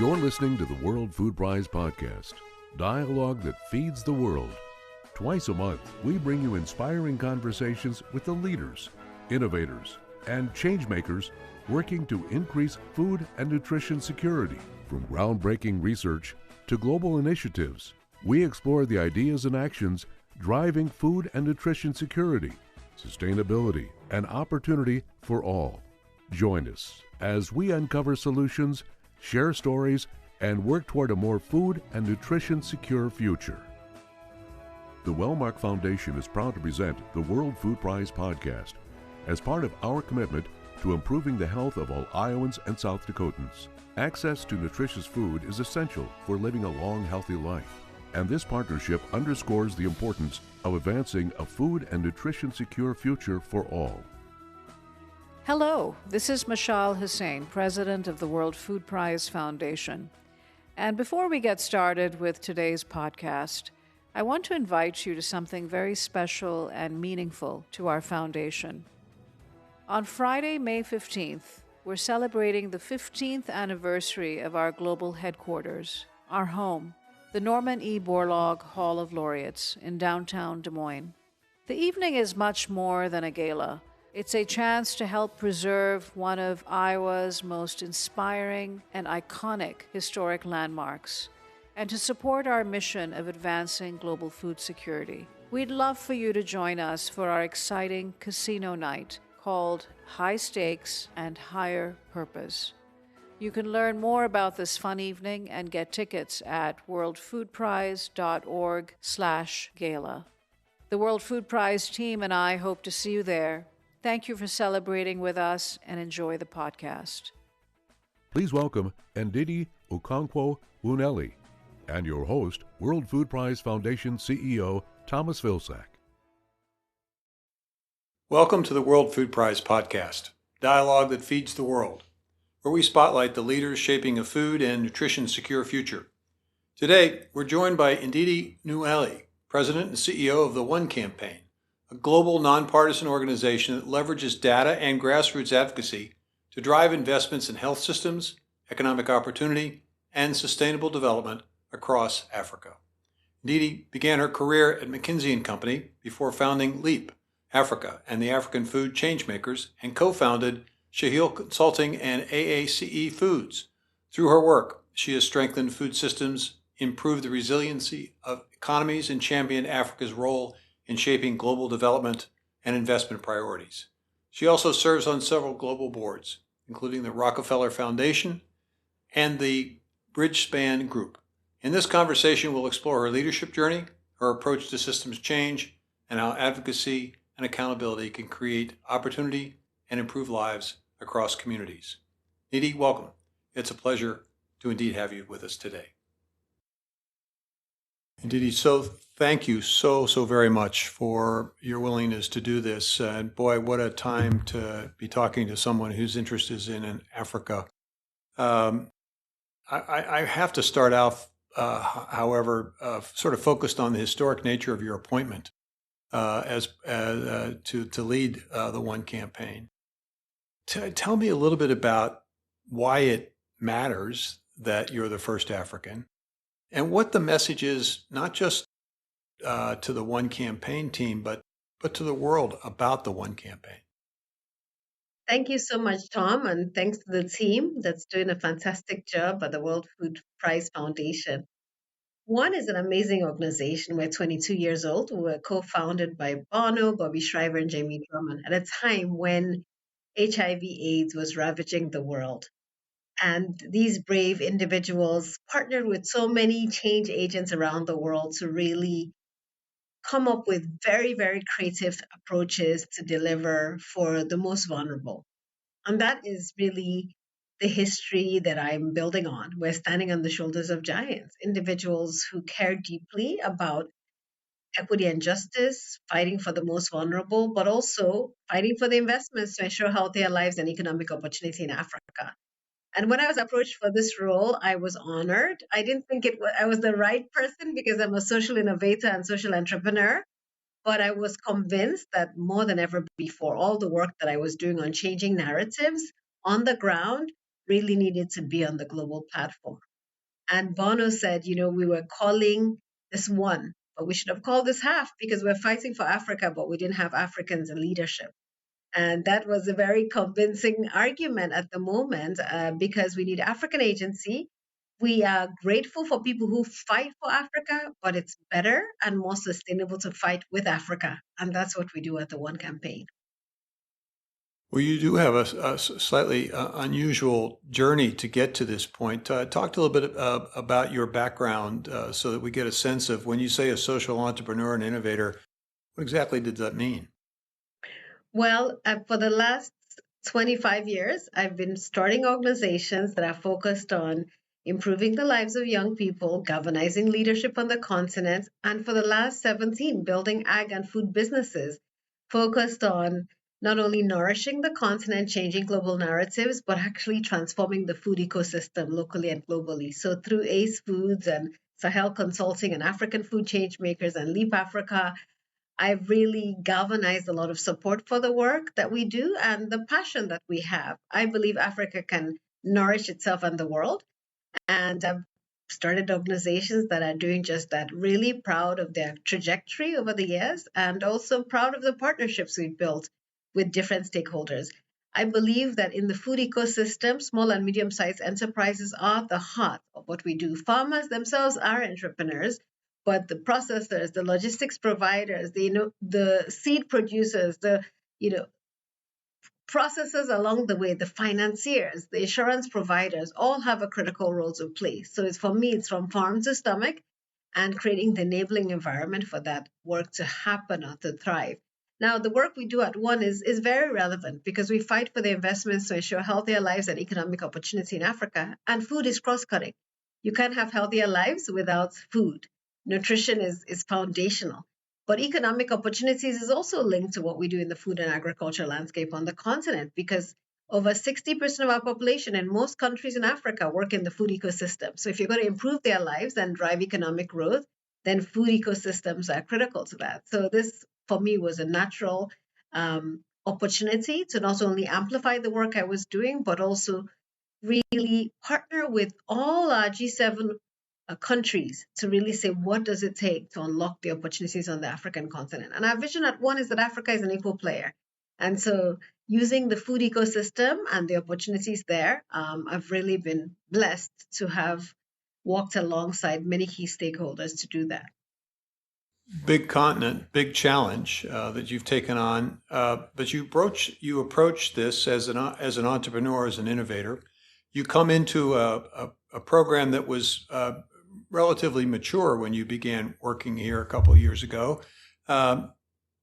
You're listening to the World Food Prize Podcast, dialogue that feeds the world. Twice a month, we bring you inspiring conversations with the leaders, innovators, and changemakers working to increase food and nutrition security. From groundbreaking research to global initiatives, we explore the ideas and actions driving food and nutrition security, sustainability, and opportunity for all. Join us as we uncover solutions, share stories, and work toward a more food and nutrition secure future. The Wellmark Foundation is proud to present the World Food Prize Podcast as part of our commitment to improving the health of all Iowans and South Dakotans. Access to nutritious food is essential for living a long, healthy life, and this partnership underscores the importance of advancing a food and nutrition secure future for all. Hello, this is Mashal Hussain, President of the World Food Prize Foundation. And before we get started with today's podcast, I want to invite you to something very special and meaningful to our foundation. On Friday, May 15th, we're celebrating the 15th anniversary of our global headquarters, our home, the Norman E. Borlaug Hall of Laureates in downtown Des Moines. The evening is much more than a gala. It's a chance to help preserve one of Iowa's most inspiring and iconic historic landmarks, and to support our mission of advancing global food security. We'd love for you to join us for our exciting casino night called High Stakes and Higher Purpose. You can learn more about this fun evening and get tickets at worldfoodprize.org/gala. The World Food Prize team and I hope to see you there. Thank you for celebrating with us and enjoy the podcast. Please welcome Ndidi Nwuneli and your host, World Food Prize Foundation CEO Thomas Vilsack. Welcome to the World Food Prize Podcast, dialogue that feeds the world, where we spotlight the leaders shaping a food and nutrition secure future. Today, we're joined by Ndidi Nwuneli, President and CEO of the One Campaign, a global nonpartisan organization that leverages data and grassroots advocacy to drive investments in health systems, economic opportunity, and sustainable development across Africa. Ndidi began her career at McKinsey & Company before founding LEAP Africa and the African Food Changemakers, and co-founded Shahil Consulting and AACE Foods. Through her work, she has strengthened food systems, improved the resiliency of economies, and championed Africa's role in shaping global development and investment priorities. She also serves on several global boards, including the Rockefeller Foundation and the Bridgespan Group. In this conversation, we'll explore her leadership journey, her approach to systems change, and how advocacy and accountability can create opportunity and improve lives across communities. Ndidi, welcome. It's a pleasure to indeed have you with us today. Ndidi, so thank you so very much for your willingness to do this. And boy, what a time to be talking to someone whose interest is in Africa. I have to start off, however, sort of focused on the historic nature of your appointment to lead the One Campaign. Tell me a little bit about why it matters that you're the first African, and what the message is, not just to the One Campaign team, but to the world about the One Campaign. Thank you so much, Tom, and thanks to the team that's doing a fantastic job at the World Food Prize Foundation. One is an amazing organization. We're 22 years old. We were co-founded by Bono, Bobby Shriver, and Jamie Drummond at a time when HIV/AIDS was ravaging the world. And these brave individuals partnered with so many change agents around the world to really come up with very, very creative approaches to deliver for the most vulnerable. And that is really the history that I'm building on. We're standing on the shoulders of giants, individuals who care deeply about equity and justice, fighting for the most vulnerable, but also fighting for the investments to ensure healthier lives and economic opportunity in Africa. And when I was approached for this role, I was honored. I didn't think I was the right person because I'm a social innovator and social entrepreneur, but I was convinced that more than ever before, all the work that I was doing on changing narratives on the ground really needed to be on the global platform. And Bono said, we were calling this one, but we should have called this half because we're fighting for Africa, but we didn't have Africans in leadership. And that was a very convincing argument at the moment because we need African agency. We are grateful for people who fight for Africa, but it's better and more sustainable to fight with Africa. And that's what we do at the One campaign. Well, you do have a slightly unusual journey to get to this point. Talk a little bit about your background so that we get a sense of when you say a social entrepreneur and innovator, what exactly did that mean? Well, for the last 25 years, I've been starting organizations that are focused on improving the lives of young people, galvanizing leadership on the continent, and for the last 17, building ag and food businesses focused on not only nourishing the continent, changing global narratives, but actually transforming the food ecosystem locally and globally. So through ACE Foods and Sahel Consulting and African Food Change Makers and Leap Africa, I've really galvanized a lot of support for the work that we do and the passion that we have. I believe Africa can nourish itself and the world. And I've started organizations that are doing just that, really proud of their trajectory over the years and also proud of the partnerships we've built with different stakeholders. I believe that in the food ecosystem, small and medium sized enterprises are the heart of what we do. Farmers themselves are entrepreneurs, but the processors, the logistics providers, the seed producers, the you know processors along the way, the financiers, the insurance providers, all have a critical role to play. So it's for me, it's from farm to stomach and creating the enabling environment for that work to happen or to thrive. Now, the work we do at One is very relevant because we fight for the investments to ensure healthier lives and economic opportunity in Africa. And food is cross-cutting. You can't have healthier lives without food. Nutrition is foundational. But economic opportunities is also linked to what we do in the food and agriculture landscape on the continent because over 60% of our population in most countries in Africa work in the food ecosystem. So if you're going to improve their lives and drive economic growth, then food ecosystems are critical to that. So this, for me, was a natural opportunity to not only amplify the work I was doing, but also really partner with all our G7 countries to really say what does it take to unlock the opportunities on the African continent. And our vision at One is that Africa is an equal player. And so using the food ecosystem and the opportunities there, I've really been blessed to have walked alongside many key stakeholders to do that. Big continent, big challenge that you've taken on, but you approach this as an entrepreneur, as an innovator. You come into a program that was relatively mature when you began working here a couple of years ago.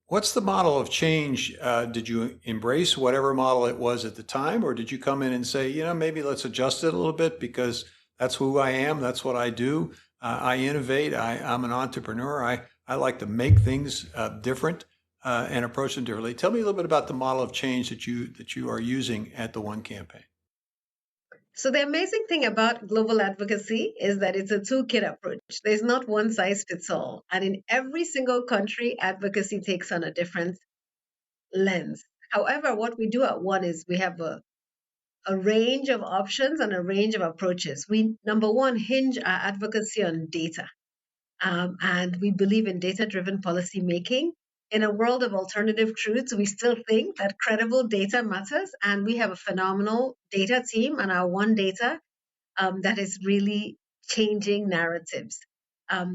What's the model of change? Did you embrace whatever model it was at the time, or did you come in and say, maybe let's adjust it a little bit because that's who I am, that's what I do. I innovate. I'm an entrepreneur. I like to make things different and approach them differently. Tell me a little bit about the model of change that you are using at the One campaign. So the amazing thing about global advocacy is that it's a toolkit approach. There's not one size fits all. And in every single country, advocacy takes on a different lens. However, what we do at One is we have a range of options and a range of approaches. We, number one, hinge our advocacy on data. And we believe in data-driven policy making. In a world of alternative truths, we still think that credible data matters. And we have a phenomenal data team and our One Data that is really changing narratives.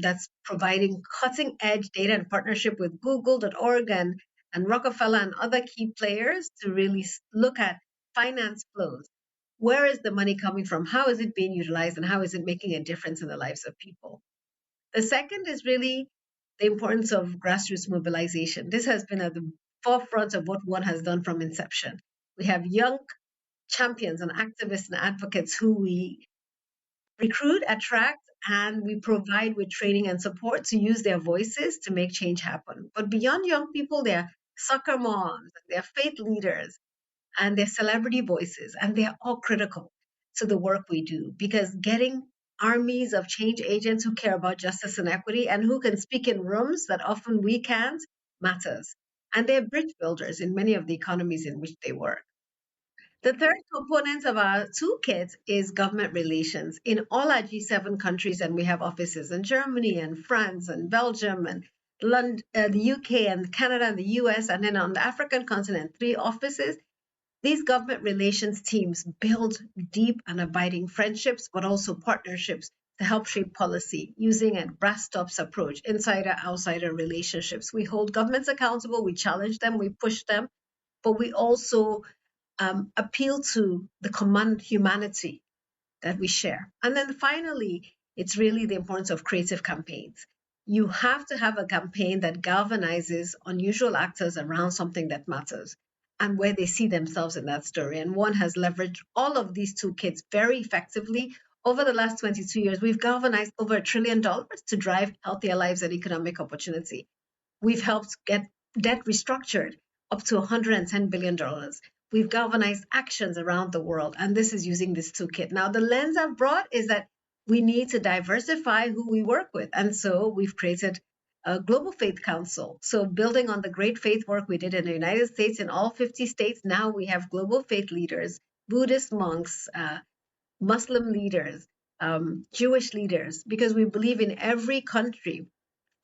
That's providing cutting edge data in partnership with Google.org and Rockefeller and other key players to really look at finance flows. Where is the money coming from? How is it being utilized? And how is it making a difference in the lives of people? The second is really the importance of grassroots mobilization. This has been at the forefront of what One has done from inception. We have young champions and activists and advocates who we recruit, attract, and we provide with training and support to use their voices to make change happen. But beyond young people, they're soccer moms, they're faith leaders, and they're celebrity voices, and they're all critical to the work we do because getting armies of change agents who care about justice and equity and who can speak in rooms that often we can't matters. And they're bridge builders in many of the economies in which they work. The third component of our toolkit is government relations. In all our G7 countries, and we have offices in Germany and France and Belgium and London, the UK and Canada and the US, and then on the African continent, 3 offices. These government relations teams build deep and abiding friendships, but also partnerships to help shape policy using a brass stops approach, insider-outsider relationships. We hold governments accountable, we challenge them, we push them, but we also appeal to the common humanity that we share. And then finally, it's really the importance of creative campaigns. You have to have a campaign that galvanizes unusual actors around something that matters and where they see themselves in that story. And one has leveraged all of these toolkits very effectively. Over the last 22 years, we've galvanized over $1 trillion to drive healthier lives and economic opportunity. We've helped get debt restructured up to $110 billion. We've galvanized actions around the world, and this is using this toolkit. Now, the lens I've brought is that we need to diversify who we work with. And so we've created a Global Faith Council. So building on the great faith work we did in the United States, in all 50 states, now we have global faith leaders, Buddhist monks, Muslim leaders, Jewish leaders, because we believe in every country,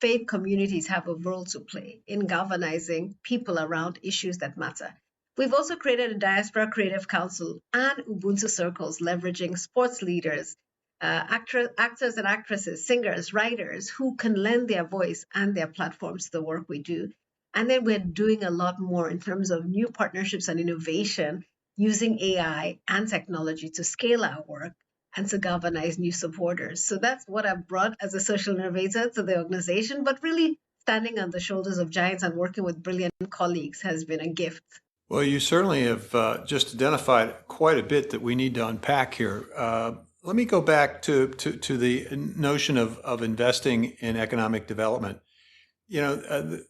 faith communities have a role to play in galvanizing people around issues that matter. We've also created a Diaspora Creative Council and Ubuntu Circles, leveraging sports leaders, actors and actresses, singers, writers who can lend their voice and their platforms to the work we do. And then we're doing a lot more in terms of new partnerships and innovation using AI and technology to scale our work and to galvanize new supporters. So that's what I've brought as a social innovator to the organization, but really standing on the shoulders of giants and working with brilliant colleagues has been a gift. Well, you certainly have just identified quite a bit that we need to unpack here. Let me go back to the notion of investing in economic development. You know,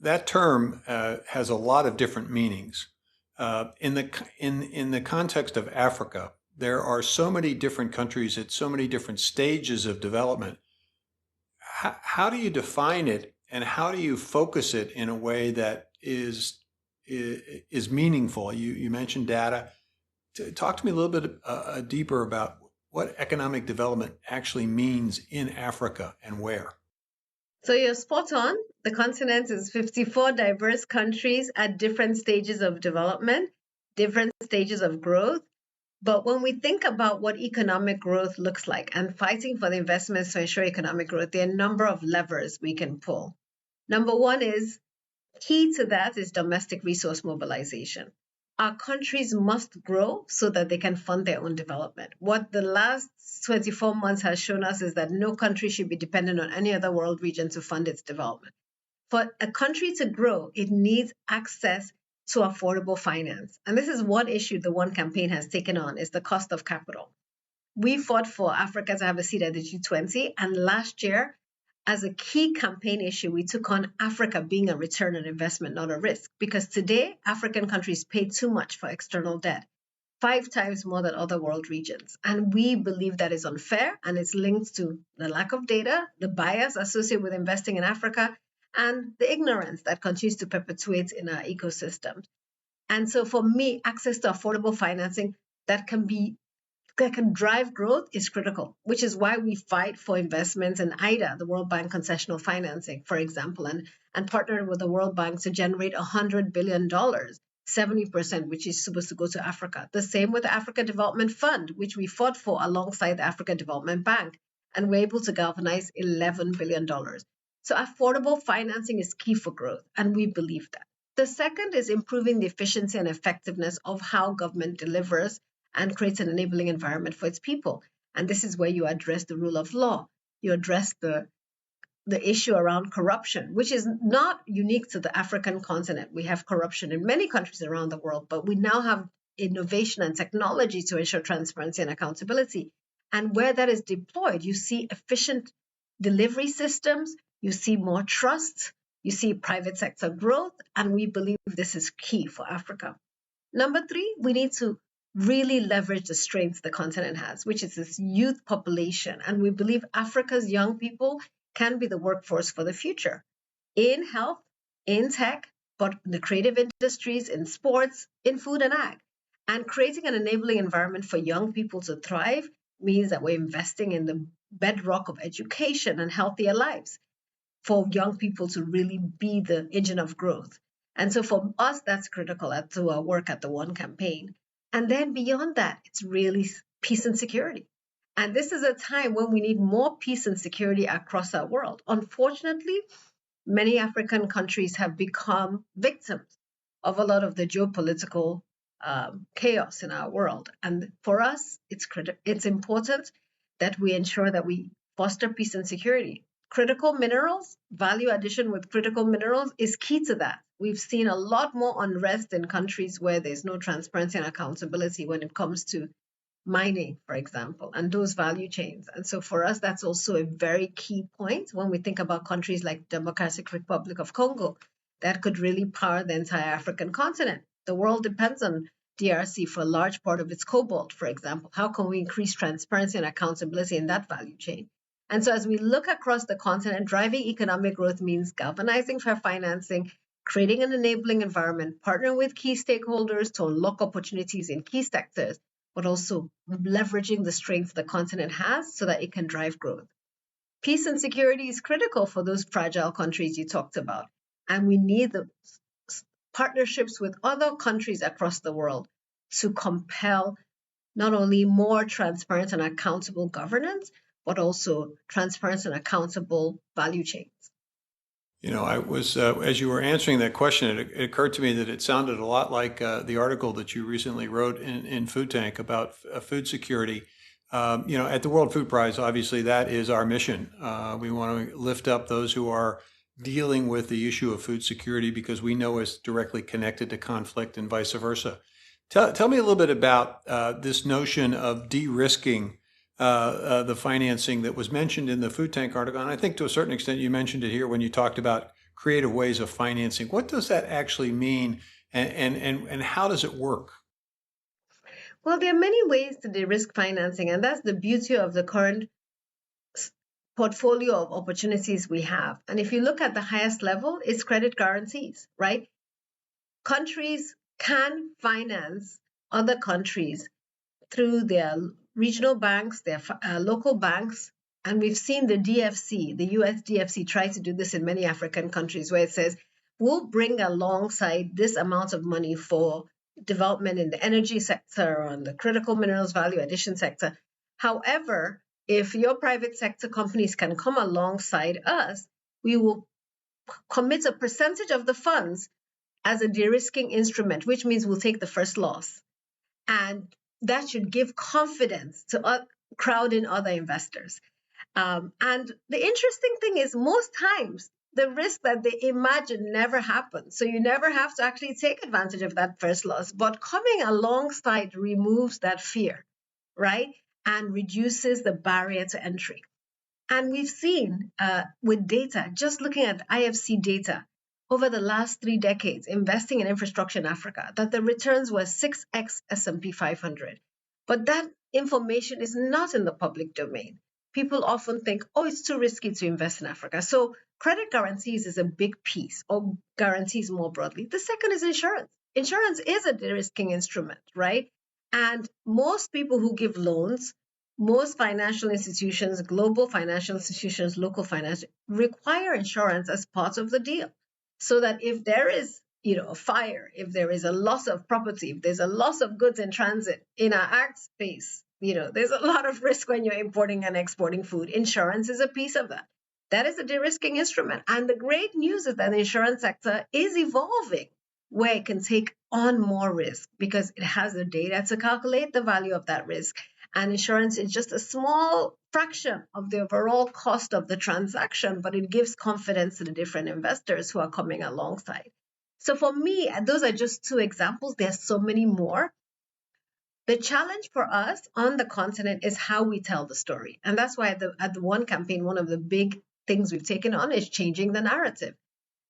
that term has a lot of different meanings. In the context of Africa, there are so many different countries at so many different stages of development. How do you define it, and how do you focus it in a way that is meaningful? You mentioned data. Talk to me a little bit deeper about what economic development actually means in Africa and where. So you're spot on. The continent is 54 diverse countries at different stages of development, different stages of growth. But when we think about what economic growth looks like and fighting for the investments to ensure economic growth, there are a number of levers we can pull. Number one is, key to that is domestic resource mobilization. Our countries must grow so that they can fund their own development. What the last 24 months has shown us is that no country should be dependent on any other world region to fund its development. For a country to grow, it needs access to affordable finance. And this is one issue the One campaign has taken on, is the cost of capital. We fought for Africa to have a seat at the G20, and last year, as a key campaign issue, we took on Africa being a return on investment, not a risk. Because today, African countries pay too much for external debt, 5 times more than other world regions. And we believe that is unfair, and it's linked to the lack of data, the bias associated with investing in Africa, and the ignorance that continues to perpetuate in our ecosystems. And so for me, access to affordable financing that can drive growth is critical, which is why we fight for investments in IDA, the World Bank concessional financing, for example, and partnered with the World Bank to generate $100 billion, 70%, which is supposed to go to Africa. The same with the Africa Development Fund, which we fought for alongside the Africa Development Bank, and we're able to galvanize $11 billion. So affordable financing is key for growth, and we believe that. The second is improving the efficiency and effectiveness of how government delivers and creates an enabling environment for its people. And this is where you address the rule of law. You address the issue around corruption, which is not unique to the African continent. We have corruption in many countries around the world, but we now have innovation and technology to ensure transparency and accountability. And where that is deployed, you see efficient delivery systems, you see more trust, you see private sector growth, and we believe this is key for Africa. Number 3, we need to really leverage the strengths the continent has, which is this youth population. And we believe Africa's young people can be the workforce for the future in health, in tech, but in the creative industries, in sports, in food and ag. And creating an enabling environment for young people to thrive means that we're investing in the bedrock of education and healthier lives for young people to really be the engine of growth. And so for us, that's critical to our work at the One Campaign. And then beyond that, it's really peace and security. And this is a time when we need more peace and security across our world. Unfortunately, many African countries have become victims of a lot of the geopolitical chaos in our world. And for us, it's important that we ensure that we foster peace and security. Critical minerals, value addition with critical minerals is key to that. We've seen a lot more unrest in countries where there's no transparency and accountability when it comes to mining, for example, and those value chains. And so for us, that's also a very key point when we think about countries like Democratic Republic of Congo that could really power the entire African continent. The world depends on DRC for a large part of its cobalt, for example. How can we increase transparency and accountability in that value chain? And so as we look across the continent, driving economic growth means galvanizing fair financing, creating an enabling environment, partnering with key stakeholders to unlock opportunities in key sectors, but also leveraging the strength the continent has so that it can drive growth. Peace and security is critical for those fragile countries you talked about. And we need the partnerships with other countries across the world to compel not only more transparent and accountable governance, but also transparent and accountable value chains. You know, I was, as you were answering that question, it occurred to me that it sounded a lot like the article that you recently wrote in Food Tank about food security. You know, at the World Food Prize, obviously, that is our mission. We want to lift up those who are dealing with the issue of food security because we know it's directly connected to conflict and vice versa. Tell me a little bit about this notion of de-risking the financing that was mentioned in the Food Tank article. And I think to a certain extent you mentioned it here when you talked about creative ways of financing. What does that actually mean and how does it work? Well, there are many ways to de-risk financing, and that's the beauty of the current portfolio of opportunities we have. And if you look at the highest level, it's credit guarantees, right? Countries can finance other countries through their regional banks, their local banks. And we've seen the DFC, the US DFC, try to do this in many African countries where it says, we'll bring alongside this amount of money for development in the energy sector or in the critical minerals value addition sector. However, if your private sector companies can come alongside us, we will commit a percentage of the funds as a de-risking instrument, which means we'll take the first loss. And that should give confidence to crowd in other investors. And the interesting thing is most times the risk that they imagine never happens. So you never have to actually take advantage of that first loss. But coming alongside removes that fear, right? And reduces the barrier to entry. And we've seen with data, just looking at IFC data, over the last 3 decades, investing in infrastructure in Africa, that the returns were 6x S&P 500. But that information is not in the public domain. People often think, oh, it's too risky to invest in Africa. So credit guarantees is a big piece, or guarantees more broadly. The second is insurance. Insurance is a de-risking instrument, right? And most people who give loans, most financial institutions, global financial institutions, local financial, require insurance as part of the deal. So that if there is, a fire, if there is a loss of property, if there's a loss of goods in transit in our ag space, there's a lot of risk when you're importing and exporting food. Insurance is a piece of that. That is a de-risking instrument. And the great news is that the insurance sector is evolving where it can take on more risk because it has the data to calculate the value of that risk. And insurance is just a small fraction of the overall cost of the transaction, but it gives confidence to the different investors who are coming alongside. So for me, those are just 2 examples. There's so many more. The challenge for us on the continent is how we tell the story. And that's why at the One Campaign, one of the big things we've taken on is changing the narrative.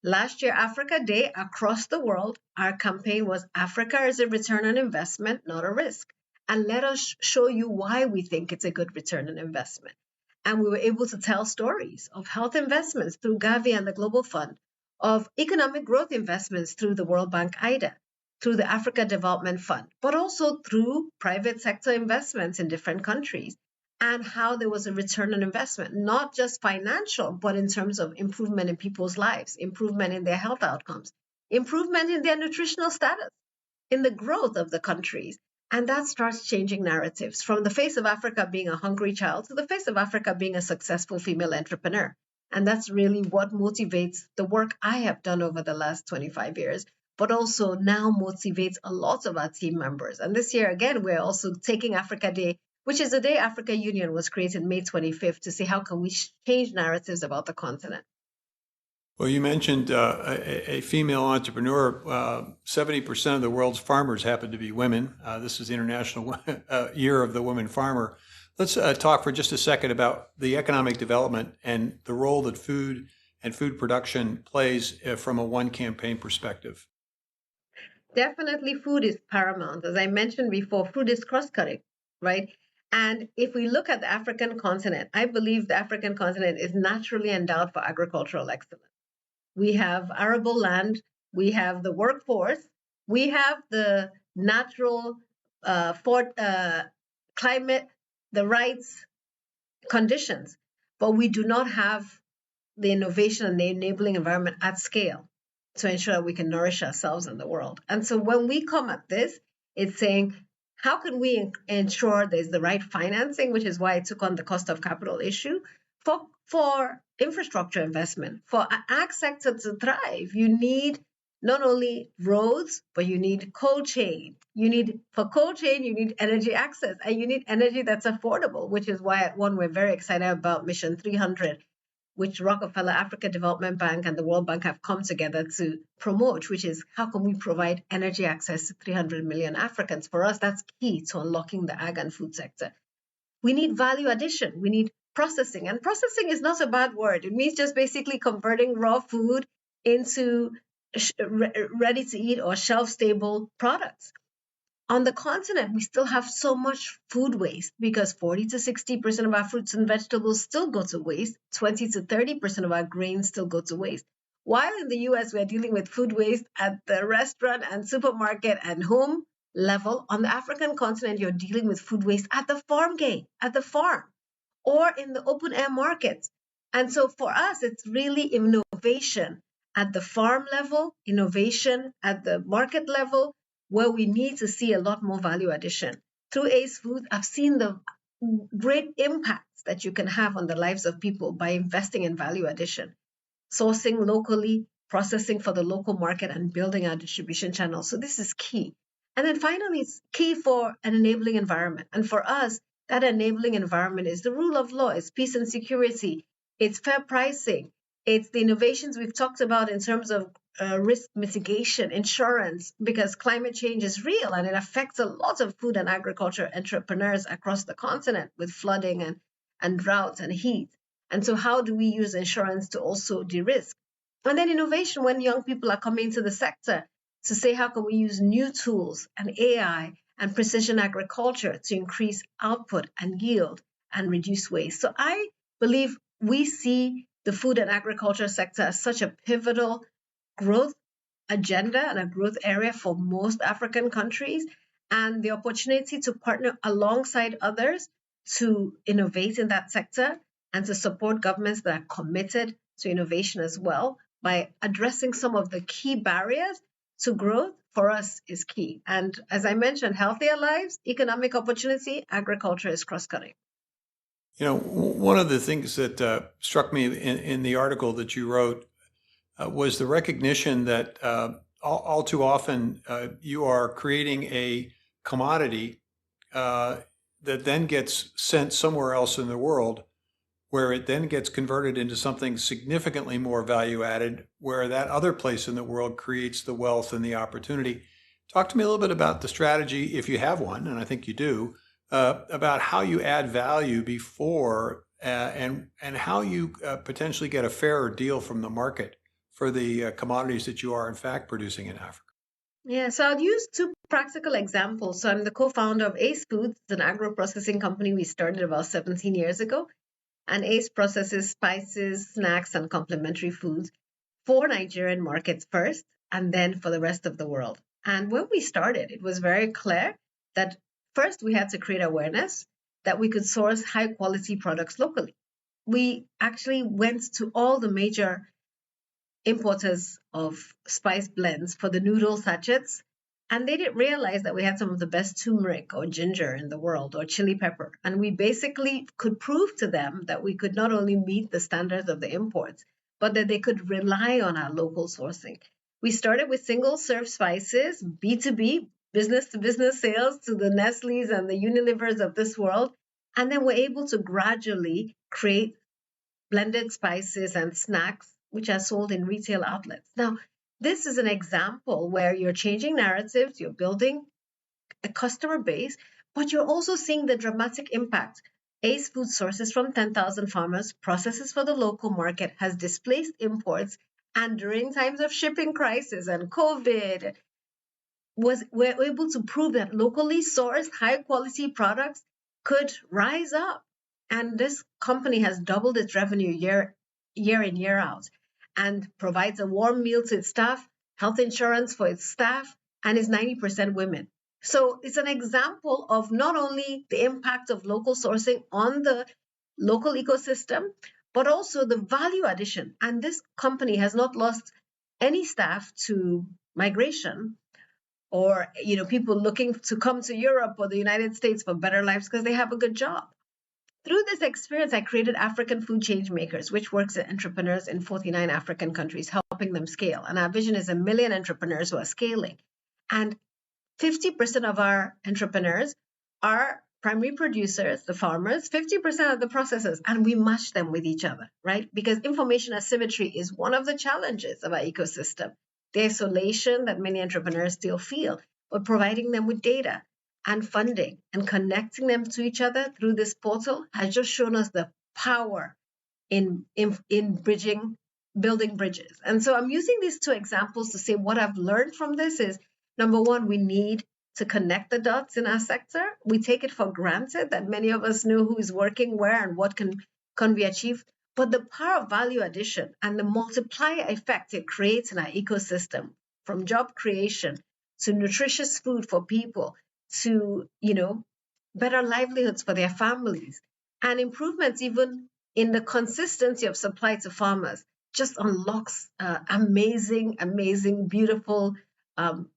Last year, Africa Day, across the world, our campaign was Africa is a return on investment, not a risk. And let us show you why we think it's a good return on investment. And we were able to tell stories of health investments through Gavi and the Global Fund, of economic growth investments through the World Bank IDA, through the Africa Development Fund, but also through private sector investments in different countries, and how there was a return on investment, not just financial, but in terms of improvement in people's lives, improvement in their health outcomes, improvement in their nutritional status, in the growth of the countries. And that starts changing narratives from the face of Africa being a hungry child to the face of Africa being a successful female entrepreneur. And that's really what motivates the work I have done over the last 25 years, but also now motivates a lot of our team members. And this year, again, we're also taking Africa Day, which is the day Africa Union was created, May 25th, to see how can we change narratives about the continent. Well, you mentioned a female entrepreneur. 70% of the world's farmers happen to be women. This is the International Year of the Women Farmer. Let's talk for just a second about the economic development and the role that food and food production plays from a one campaign perspective. Definitely food is paramount. As I mentioned before, food is cross-cutting, right? And if we look at the African continent, I believe the African continent is naturally endowed for agricultural excellence. We have arable land, we have the workforce, we have the natural climate, the rights conditions, but we do not have the innovation and the enabling environment at scale to ensure that we can nourish ourselves and the world. And so when we come at this, it's saying, how can we ensure there's the right financing, which is why I took on the cost of capital issue, for infrastructure investment, for an ag sector to thrive. You need not only roads, but you need cold chain. For cold chain, you need energy access, and you need energy that's affordable, which is why at One, we're very excited about Mission 300, which Rockefeller Africa Development Bank and the World Bank have come together to promote, which is how can we provide energy access to 300 million Africans? For us, that's key to unlocking the ag and food sector. We need value addition. We need processing. And processing is not a bad word. It means just basically converting raw food into ready to eat or shelf-stable products. On the continent, we still have so much food waste because 40 to 60% of our fruits and vegetables still go to waste. 20 to 30% of our grains still go to waste. While in the US, we're dealing with food waste at the restaurant and supermarket and home level, on the African continent, you're dealing with food waste at the farm gate, at the farm, or in the open air markets. And so for us, it's really innovation at the farm level, innovation at the market level, where we need to see a lot more value addition. Through Ace Foods, I've seen the great impacts that you can have on the lives of people by investing in value addition, sourcing locally, processing for the local market, and building our distribution channels. So this is key. And then finally, it's key for an enabling environment. And for us, that enabling environment is the rule of law, it's peace and security, it's fair pricing, it's the innovations we've talked about in terms of risk mitigation, insurance, because climate change is real and it affects a lot of food and agriculture entrepreneurs across the continent with flooding and drought and heat. And so how do we use insurance to also de-risk? And then innovation when young people are coming to the sector to say, how can we use new tools and AI and precision agriculture to increase output and yield and reduce waste? So I believe we see the food and agriculture sector as such a pivotal growth agenda and a growth area for most African countries, and the opportunity to partner alongside others to innovate in that sector and to support governments that are committed to innovation as well by addressing some of the key barriers to growth for us is key. And as I mentioned, healthier lives, economic opportunity, agriculture is cross-cutting. You know, one of the things that struck me in the article that you wrote was the recognition that all too often you are creating a commodity that then gets sent somewhere else in the world, where it then gets converted into something significantly more value added, where that other place in the world creates the wealth and the opportunity. Talk to me a little bit about the strategy, if you have one, and I think you do, about how you add value before and how you potentially get a fairer deal from the market for the commodities that you are in fact producing in Africa. Yeah, so I'll use two practical examples. So I'm the co-founder of Ace Foods, it's an agro-processing company we started about 17 years ago. And Ace processes spices, snacks, and complementary foods for Nigerian markets first, and then for the rest of the world. And when we started, it was very clear that first we had to create awareness that we could source high quality products locally. We actually went to all the major importers of spice blends for the noodle sachets, and they didn't realize that we had some of the best turmeric or ginger in the world or chili pepper. And we basically could prove to them that we could not only meet the standards of the imports, but that they could rely on our local sourcing. We started with single serve spices, B2B, business to business sales to the Nestle's and the Unilevers of this world. And then we're able to gradually create blended spices and snacks which are sold in retail outlets. Now, this is an example where you're changing narratives, you're building a customer base, but you're also seeing the dramatic impact. Ace Food sources from 10,000 farmers, processes for the local market, has displaced imports, and during times of shipping crisis and COVID, we're able to prove that locally sourced high quality products could rise up. And this company has doubled its revenue year in, year out, and provides a warm meal to its staff, health insurance for its staff, and is 90% women. So it's an example of not only the impact of local sourcing on the local ecosystem, but also the value addition. And this company has not lost any staff to migration or people looking to come to Europe or the United States for better lives because they have a good job. Through this experience, I created African Food Change Makers, which works with entrepreneurs in 49 African countries, helping them scale. And our vision is 1 million entrepreneurs who are scaling. And 50% of our entrepreneurs are primary producers, the farmers, 50% of the processors, and we match them with each other, right? Because information asymmetry is one of the challenges of our ecosystem. The isolation that many entrepreneurs still feel, but providing them with data and funding and connecting them to each other through this portal has just shown us the power in building bridges. And so I'm using these two examples to say what I've learned from this is, number one, we need to connect the dots in our sector. We take it for granted that many of us know who is working where and what can be achieved. But the power of value addition and the multiplier effect it creates in our ecosystem, from job creation to nutritious food for people, to better livelihoods for their families, and improvements even in the consistency of supply to farmers, just unlocks amazing, beautiful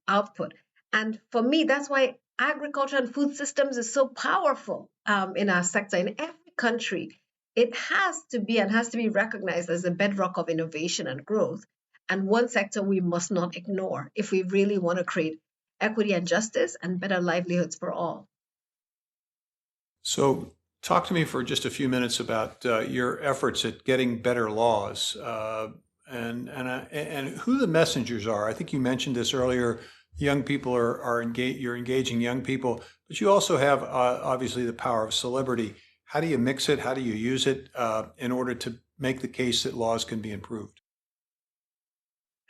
output. And for me, that's why agriculture and food systems is so powerful in our sector. In every country, it has to be recognized as a bedrock of innovation and growth, and one sector we must not ignore if we really want to create equity and justice and better livelihoods for all. So talk to me for just a few minutes about your efforts at getting better laws and who the messengers are. I think you mentioned this earlier. Young people you're engaging young people, but you also have obviously the power of celebrity. How do you mix it? How do you use it in order to make the case that laws can be improved?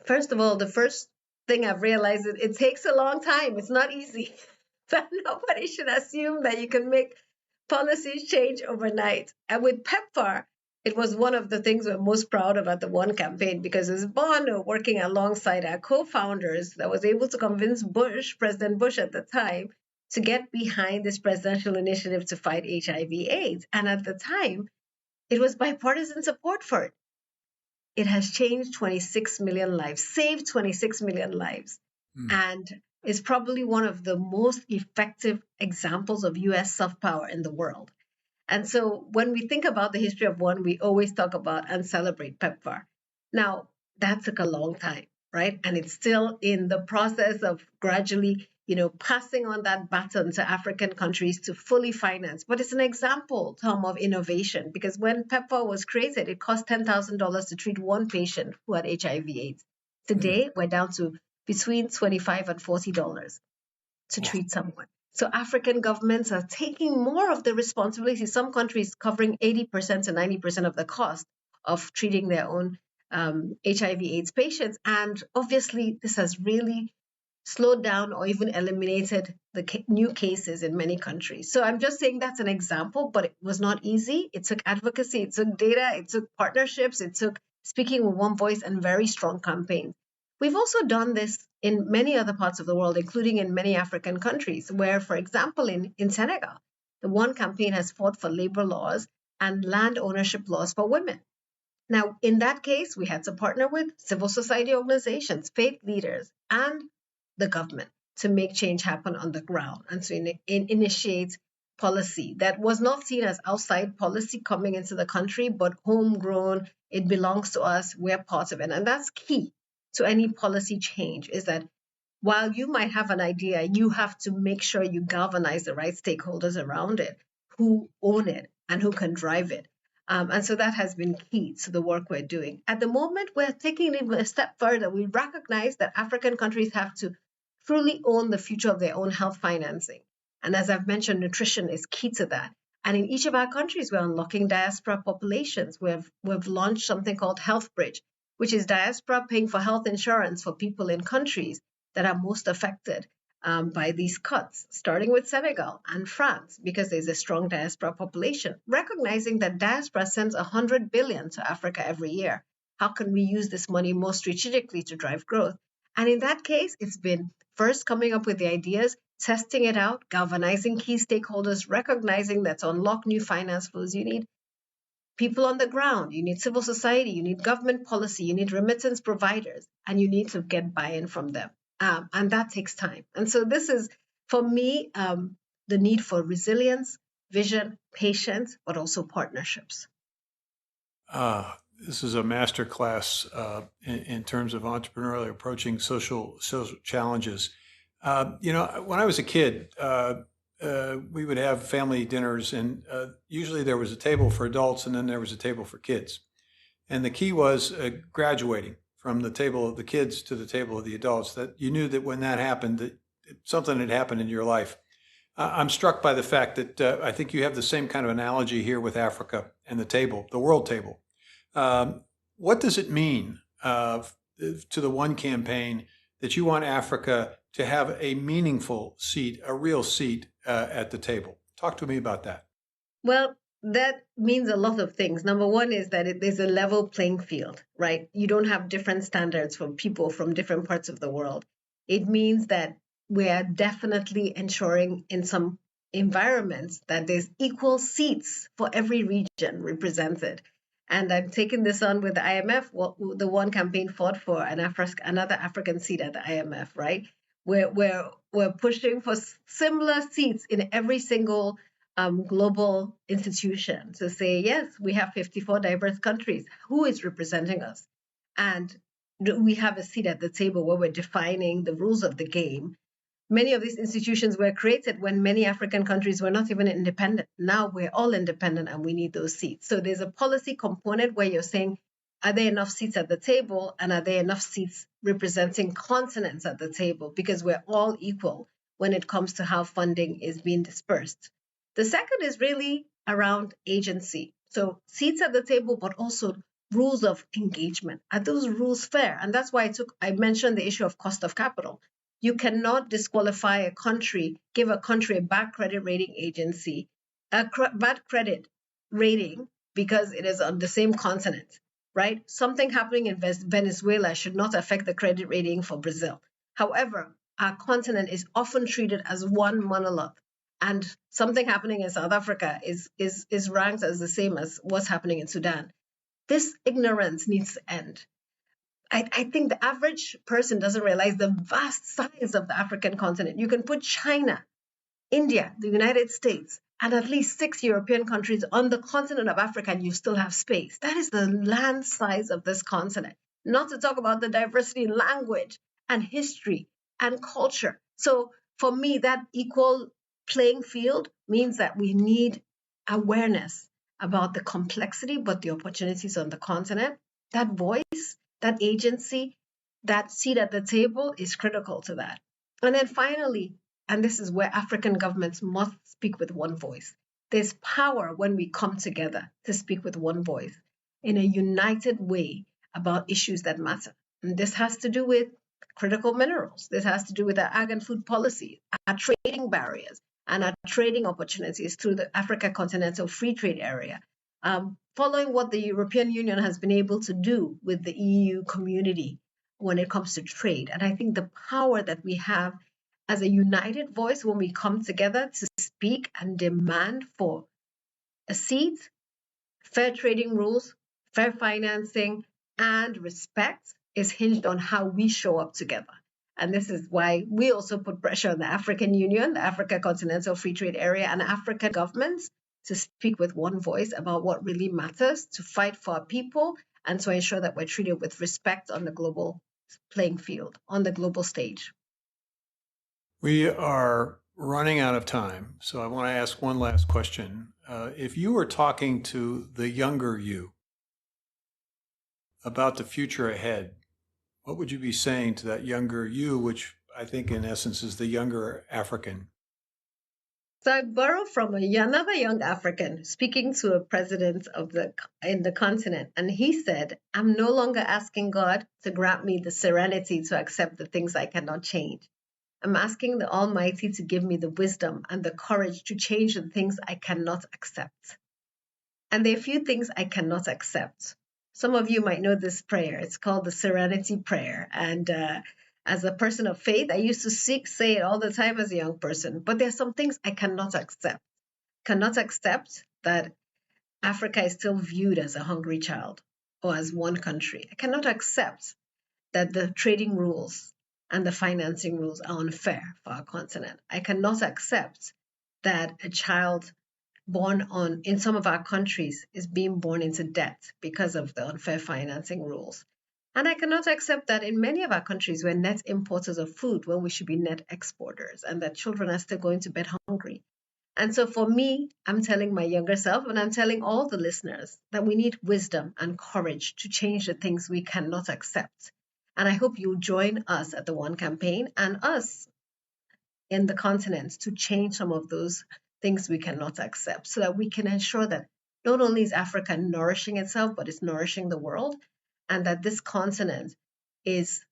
First of all, the first thing I've realized is it takes a long time. It's not easy. So nobody should assume that you can make policies change overnight. And with PEPFAR, it was one of the things we're most proud of at the One campaign, because it's Bono working alongside our co-founders that was able to convince President Bush at the time, to get behind this presidential initiative to fight HIV/AIDS. And at the time, it was bipartisan support for it. It has changed 26 million lives, saved 26 million lives, and is probably one of the most effective examples of US soft power in the world. And so when we think about the history of One, we always talk about and celebrate PEPFAR. Now, that took a long time, right? And it's still in the process of gradually, passing on that baton to African countries to fully finance. But it's an example, Tom, of innovation, because when PEPFAR was created, it cost $10,000 to treat one patient who had HIV/AIDS. Today, we're down to between $25 and $40 to treat someone. So African governments are taking more of the responsibility. Some countries covering 80% to 90% of the cost of treating their own HIV/AIDS patients. And obviously, this has really slowed down or even eliminated the new cases in many countries. So I'm just saying that's an example, but it was not easy. It took advocacy, it took data, it took partnerships, it took speaking with one voice and very strong campaigns. We've also done this in many other parts of the world, including in many African countries, where, for example, in Senegal, the One campaign has fought for labor laws and land ownership laws for women. Now, in that case, we had to partner with civil society organizations, faith leaders, and the government to make change happen on the ground and to initiate policy that was not seen as outside policy coming into the country, but homegrown. It belongs to us. We're part of it. And that's key to any policy change, is that while you might have an idea, you have to make sure you galvanize the right stakeholders around it, who own it and who can drive it. And so that has been key to the work we're doing. At the moment, we're taking it a step further. We recognize that African countries have to truly own the future of their own health financing. And as I've mentioned, nutrition is key to that. And in each of our countries, we're unlocking diaspora populations. We've launched something called Health Bridge, which is diaspora paying for health insurance for people in countries that are most affected by these cuts, starting with Senegal and France, because there's a strong diaspora population, recognizing that diaspora sends 100 billion to Africa every year. How can we use this money more strategically to drive growth? And in that case, it's been first coming up with the ideas, testing it out, galvanizing key stakeholders, recognizing that to unlock new finance flows, you need people on the ground, you need civil society, you need government policy, you need remittance providers, and you need to get buy-in from them. And that takes time. And so this is, for me, the need for resilience, vision, patience, but also partnerships. This is a masterclass in terms of entrepreneurially approaching social challenges. When I was a kid, we would have family dinners, and usually there was a table for adults and then there was a table for kids. And the key was graduating from the table of the kids to the table of the adults, that you knew that when that happened, that something had happened in your life. I'm struck by the fact that I think you have the same kind of analogy here with Africa and the table, the world table. What does it mean to the One campaign that you want Africa to have a meaningful seat, a real seat at the table? Talk to me about that. Well, that means a lot of things. Number one is that there's a level playing field, right? You don't have different standards for people from different parts of the world. It means that we are definitely ensuring in some environments that there's equal seats for every region represented. And I'm taking this on with the IMF. The One campaign fought for another African seat at the IMF, right? We're pushing for similar seats in every single global institution to say, yes, we have 54 diverse countries. Who is representing us? And we have a seat at the table where we're defining the rules of the game. Many of these institutions were created when many African countries were not even independent. Now we're all independent and we need those seats. So there's a policy component where you're saying, are there enough seats at the table, and are there enough seats representing continents at the table? Because we're all equal when it comes to how funding is being dispersed. The second is really around agency. So seats at the table, but also rules of engagement. Are those rules fair? And that's why I mentioned the issue of cost of capital. You cannot disqualify a country, give a country a bad credit rating agency, bad credit rating because it is on the same continent, right? Something happening in Venezuela should not affect the credit rating for Brazil. However, our continent is often treated as one monolith. And something happening in South Africa is ranked as the same as what's happening in Sudan. This ignorance needs to end. I think the average person doesn't realize the vast size of the African continent. You can put China, India, the United States, and at least 6 European countries on the continent of Africa, and you still have space. That is the land size of this continent. Not to talk about the diversity in language and history and culture. So for me, that equal playing field means that we need awareness about the complexity, but the opportunities on the continent. That voice, that agency, that seat at the table is critical to that. And then finally, and this is where African governments must speak with one voice. There's power when we come together to speak with one voice in a united way about issues that matter. And this has to do with critical minerals. This has to do with our ag and food policy, our trading barriers, and our trading opportunities through the Africa Continental Free Trade Area. Following what the European Union has been able to do with the EU community when it comes to trade. And I think the power that we have as a united voice when we come together to speak and demand for a seat, fair trading rules, fair financing, and respect is hinged on how we show up together. And this is why we also put pressure on the African Union, the Africa Continental Free Trade Area, and African governments to speak with one voice about what really matters, to fight for our people, and to ensure that we're treated with respect on the global playing field, on the global stage. We are running out of time, so I want to ask one last question. If you were talking to the younger you about the future ahead, what would you be saying to that younger you, which I think in essence is the younger African? So I borrow from another young African speaking to a president in the continent, and he said, "I'm no longer asking God to grant me the serenity to accept the things I cannot change. I'm asking the Almighty to give me the wisdom and the courage to change the things I cannot accept." And there are a few things I cannot accept. Some of you might know this prayer. It's called the Serenity Prayer. And as a person of faith, I used to say it all the time as a young person. But there are some things I cannot accept. Cannot accept that Africa is still viewed as a hungry child or as one country. I cannot accept that the trading rules and the financing rules are unfair for our continent. I cannot accept that a child born in some of our countries is being born into debt because of the unfair financing rules. And I cannot accept that in many of our countries we're net importers of food when we should be net exporters, and that children are still going to bed hungry. And so for me, I'm telling my younger self, and I'm telling all the listeners, that we need wisdom and courage to change the things we cannot accept. And I hope you'll join us at the One Campaign and us in the continent to change some of those things we cannot accept, so that we can ensure that not only is Africa nourishing itself, but it's nourishing the world, and that this continent is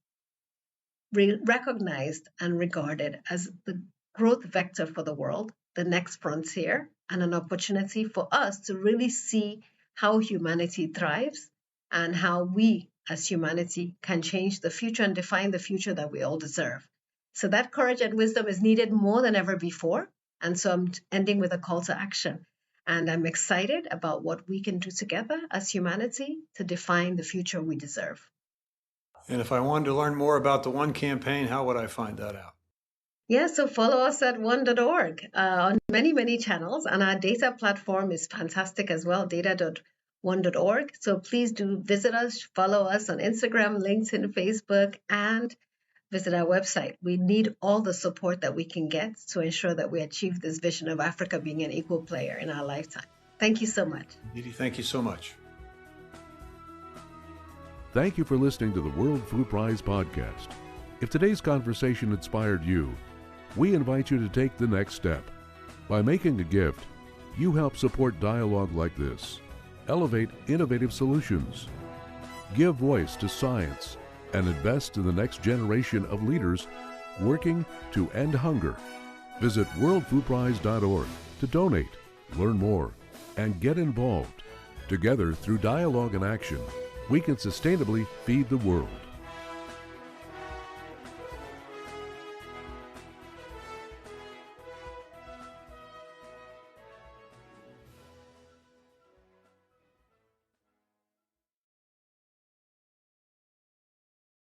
recognized and regarded as the growth vector for the world, the next frontier, and an opportunity for us to really see how humanity thrives and how we as humanity can change the future and define the future that we all deserve. So that courage and wisdom is needed more than ever before. And so I'm ending with a call to action. And I'm excited about what we can do together as humanity to define the future we deserve. And if I wanted to learn more about the One Campaign, how would I find that out? Yeah, so follow us at one.org on many, many channels. And our data platform is fantastic as well, data.one.org. So please do visit us, follow us on Instagram, LinkedIn, Facebook, and visit our website. We need all the support that we can get to ensure that we achieve this vision of Africa being an equal player in our lifetime. Thank you so much. Ndidi, thank you so much. Thank you for listening to the World Food Prize podcast. If today's conversation inspired you, we invite you to take the next step. By making a gift, you help support dialogue like this, elevate innovative solutions, give voice to science, and invest in the next generation of leaders working to end hunger. Visit worldfoodprize.org to donate, learn more, and get involved. Together, through dialogue and action, we can sustainably feed the world.